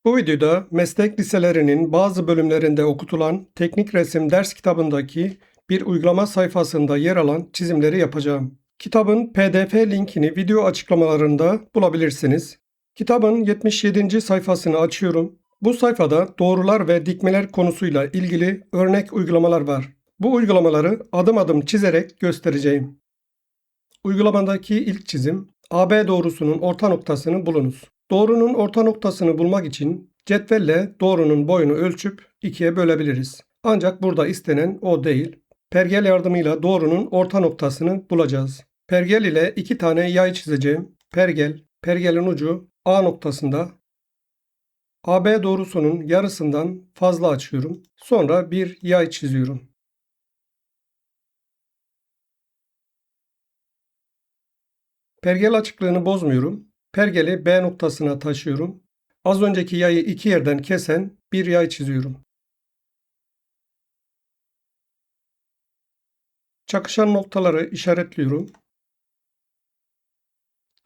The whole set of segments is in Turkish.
Bu videoda meslek liselerinin bazı bölümlerinde okutulan teknik resim ders kitabındaki bir uygulama sayfasında yer alan çizimleri yapacağım. Kitabın PDF linkini video açıklamalarında bulabilirsiniz. Kitabın 77. sayfasını açıyorum. Bu sayfada doğrular ve dikmeler konusuyla ilgili örnek uygulamalar var. Bu uygulamaları adım adım çizerek göstereceğim. Uygulamadaki ilk çizim, AB doğrusunun orta noktasını bulunuz. Doğrunun orta noktasını bulmak için cetvelle doğrunun boyunu ölçüp ikiye bölebiliriz. Ancak burada istenen o değil. Pergel yardımıyla doğrunun orta noktasını bulacağız. Pergel ile iki tane yay çizeceğim. Pergelin ucu A noktasında. AB doğrusunun yarısından fazla açıyorum. Sonra bir yay çiziyorum. Pergel açıklığını bozmuyorum. Pergeli B noktasına taşıyorum. Az önceki yayı iki yerden kesen bir yay çiziyorum. Çakışan noktaları işaretliyorum.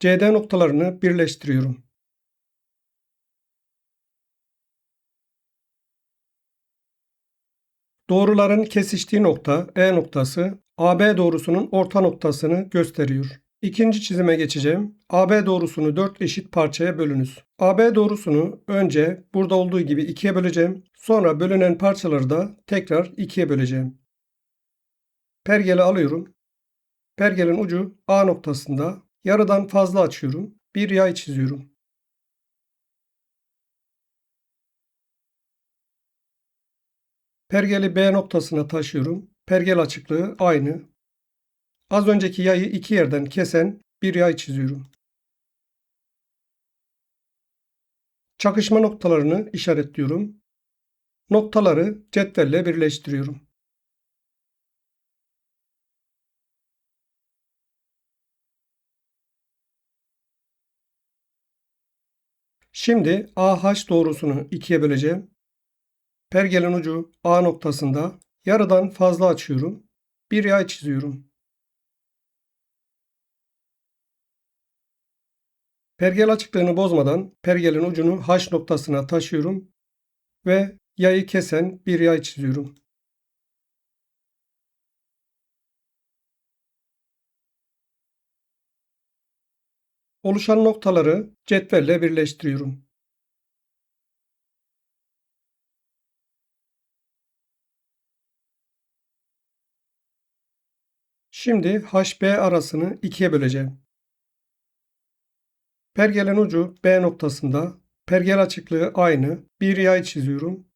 CD noktalarını birleştiriyorum. Doğruların kesiştiği nokta E noktası AB doğrusunun orta noktasını gösteriyor. İkinci çizime geçeceğim. AB doğrusunu 4 eşit parçaya bölünüz. AB doğrusunu önce burada olduğu gibi ikiye böleceğim. Sonra bölünen parçaları da tekrar ikiye böleceğim. Pergeli alıyorum. Pergelin ucu A noktasında. Yarıdan fazla açıyorum. Bir yay çiziyorum. Pergeli B noktasına taşıyorum. Pergel açıklığı aynı. Az önceki yayı iki yerden kesen bir yay çiziyorum. Çakışma noktalarını işaretliyorum. Noktaları cetvelle birleştiriyorum. Şimdi AH doğrusunu ikiye böleceğim. Pergelin ucu A noktasında. Yarıdan fazla açıyorum. Bir yay çiziyorum. Pergel açıklığını bozmadan pergelin ucunu H noktasına taşıyorum ve yayı kesen bir yay çiziyorum. Oluşan noktaları cetvelle birleştiriyorum. Şimdi HB arasını ikiye böleceğim. Pergelin ucu B noktasında. Pergel açıklığı aynı. Bir yay çiziyorum.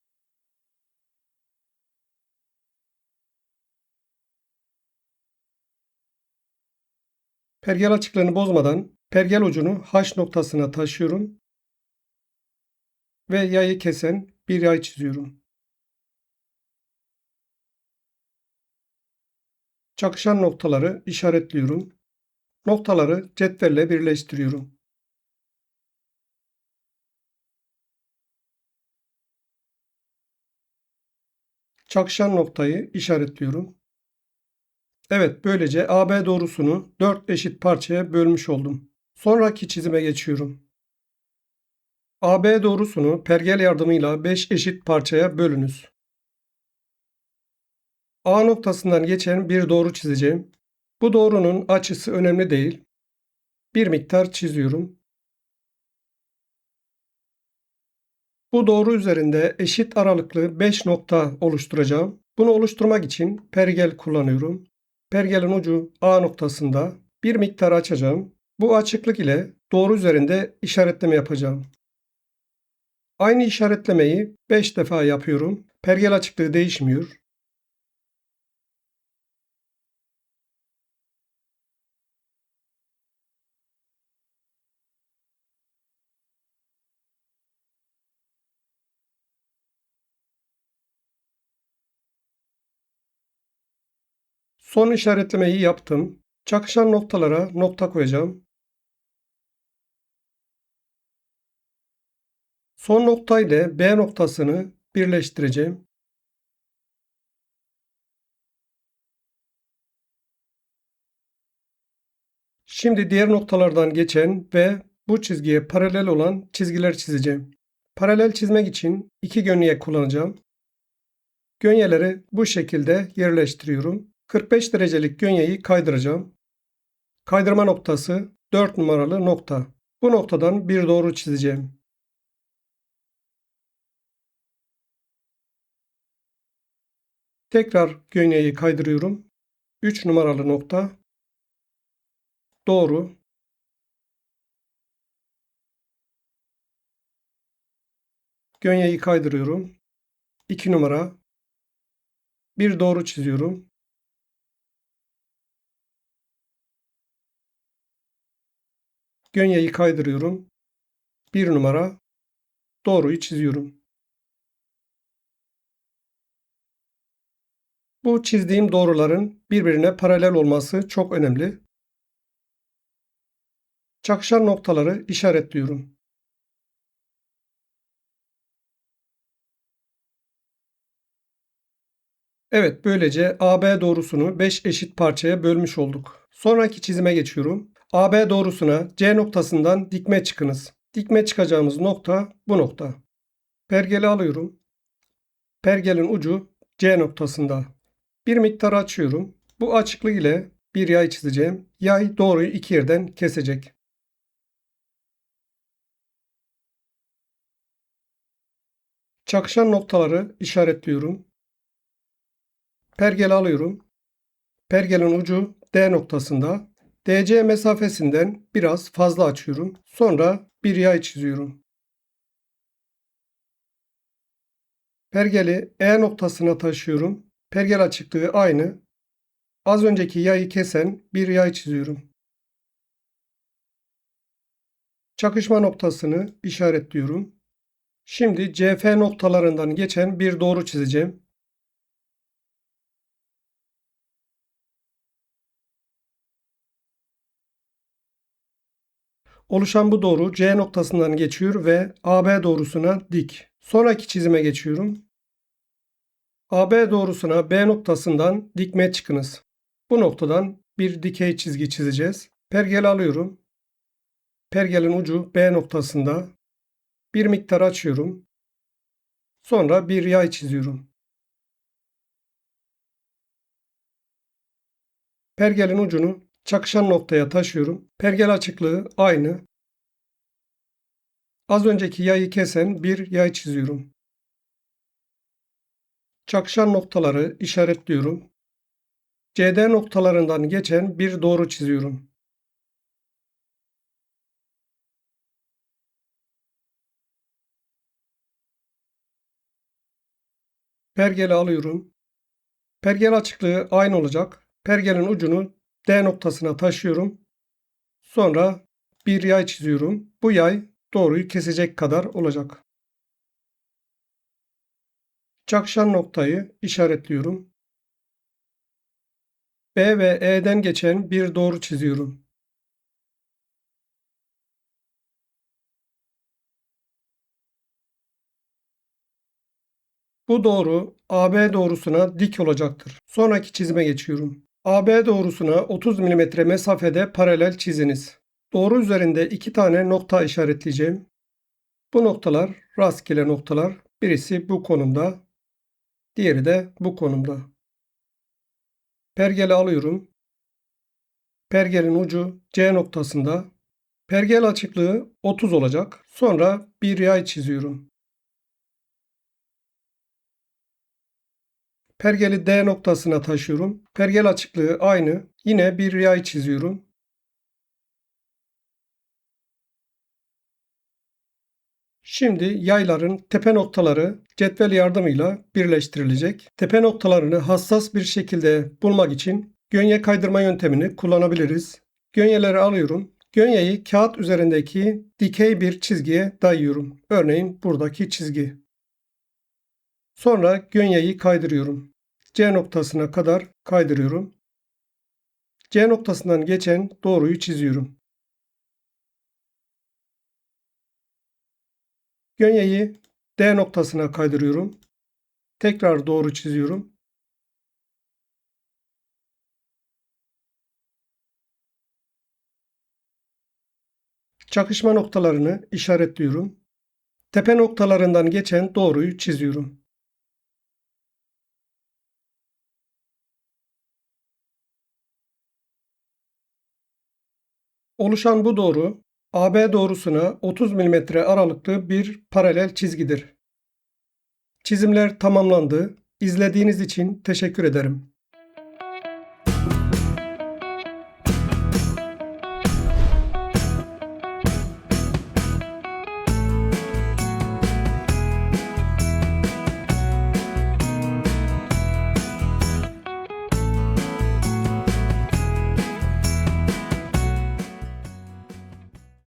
Pergel açıklığını bozmadan pergel ucunu H noktasına taşıyorum ve yayı kesen bir yay çiziyorum. Çakışan noktaları işaretliyorum. Noktaları cetvelle birleştiriyorum. Çakışan noktayı işaretliyorum. Evet, böylece AB doğrusunu 4 eşit parçaya bölmüş oldum. Sonraki çizime geçiyorum. AB doğrusunu pergel yardımıyla 5 eşit parçaya bölünüz. A noktasından geçen bir doğru çizeceğim. Bu doğrunun açısı önemli değil. Bir miktar çiziyorum. Bu doğru üzerinde eşit aralıklı 5 nokta oluşturacağım. Bunu oluşturmak için pergel kullanıyorum. Pergelin ucu A noktasında bir miktar açacağım. Bu açıklık ile doğru üzerinde işaretleme yapacağım. Aynı işaretlemeyi 5 defa yapıyorum. Pergel açıklığı değişmiyor. Son işaretlemeyi yaptım. Çakışan noktalara nokta koyacağım. Son nokta ile B noktasını birleştireceğim. Şimdi diğer noktalardan geçen ve bu çizgiye paralel olan çizgiler çizeceğim. Paralel çizmek için iki gönye kullanacağım. Gönyeleri bu şekilde yerleştiriyorum. 45 derecelik gönyeyi kaydıracağım. Kaydırma noktası 4 numaralı nokta. Bu noktadan bir doğru çizeceğim. Tekrar gönyeyi kaydırıyorum. 3 numaralı nokta. Doğru. Gönyeyi kaydırıyorum. 2 numara. Bir doğru çiziyorum. Gönyeyi kaydırıyorum. 1 numara. Doğruyu çiziyorum. Bu çizdiğim doğruların birbirine paralel olması çok önemli. Çakışan noktaları işaretliyorum. Evet, böylece AB doğrusunu 5 eşit parçaya bölmüş olduk. Sonraki çizime geçiyorum. AB doğrusuna C noktasından dikme çıkınız. Dikme çıkacağımız nokta bu nokta. Pergeli alıyorum. Pergelin ucu C noktasında. Bir miktar açıyorum. Bu açıklık ile bir yay çizeceğim. Yay doğruyu iki yerden kesecek. Çakışan noktaları işaretliyorum. Pergeli alıyorum. Pergelin ucu D noktasında. DC mesafesinden biraz fazla açıyorum. Sonra bir yay çiziyorum. Pergeli E noktasına taşıyorum. Pergel açıklığı aynı. Az önceki yayı kesen bir yay çiziyorum. Çakışma noktasını işaretliyorum. Şimdi CF noktalarından geçen bir doğru çizeceğim. Oluşan bu doğru C noktasından geçiyor ve AB doğrusuna dik. Sonraki çizime geçiyorum. AB doğrusuna B noktasından dikme çıkınız. Bu noktadan bir dikey çizgi çizeceğiz. Pergel alıyorum. Pergelin ucu B noktasında. Bir miktar açıyorum. Sonra bir yay çiziyorum. Pergelin ucunu çakışan noktaya taşıyorum. Pergel açıklığı aynı. Az önceki yayı kesen bir yay çiziyorum. Çakışan noktaları işaretliyorum. CD noktalarından geçen bir doğru çiziyorum. Pergeli alıyorum. Pergel açıklığı aynı olacak. Pergelin ucunu D noktasına taşıyorum. Sonra bir yay çiziyorum. Bu yay doğruyu kesecek kadar olacak. Çakışan noktayı işaretliyorum. B ve E'den geçen bir doğru çiziyorum. Bu doğru AB doğrusuna dik olacaktır. Sonraki çizime geçiyorum. AB doğrusuna 30 mm mesafede paralel çiziniz. Doğru üzerinde iki tane nokta işaretleyeceğim. Bu noktalar rastgele noktalar. Birisi bu konumda, diğeri de bu konumda. Pergeli alıyorum. Pergelin ucu C noktasında. Pergel açıklığı 30 olacak. Sonra bir yay çiziyorum. Pergeli D noktasına taşıyorum. Pergel açıklığı aynı. Yine bir yay çiziyorum. Şimdi yayların tepe noktaları cetvel yardımıyla birleştirilecek. Tepe noktalarını hassas bir şekilde bulmak için gönye kaydırma yöntemini kullanabiliriz. Gönyeleri alıyorum. Gönyeyi kağıt üzerindeki dikey bir çizgiye dayıyorum. Örneğin buradaki çizgi. Sonra gönyeyi kaydırıyorum. C noktasına kadar kaydırıyorum. C noktasından geçen doğruyu çiziyorum. Gönyeyi D noktasına kaydırıyorum. Tekrar doğru çiziyorum. Çakışma noktalarını işaretliyorum. Tepe noktalarından geçen doğruyu çiziyorum. Oluşan bu doğru, AB doğrusuna 30 milimetre aralıklı bir paralel çizgidir. Çizimler tamamlandı. İzlediğiniz için teşekkür ederim.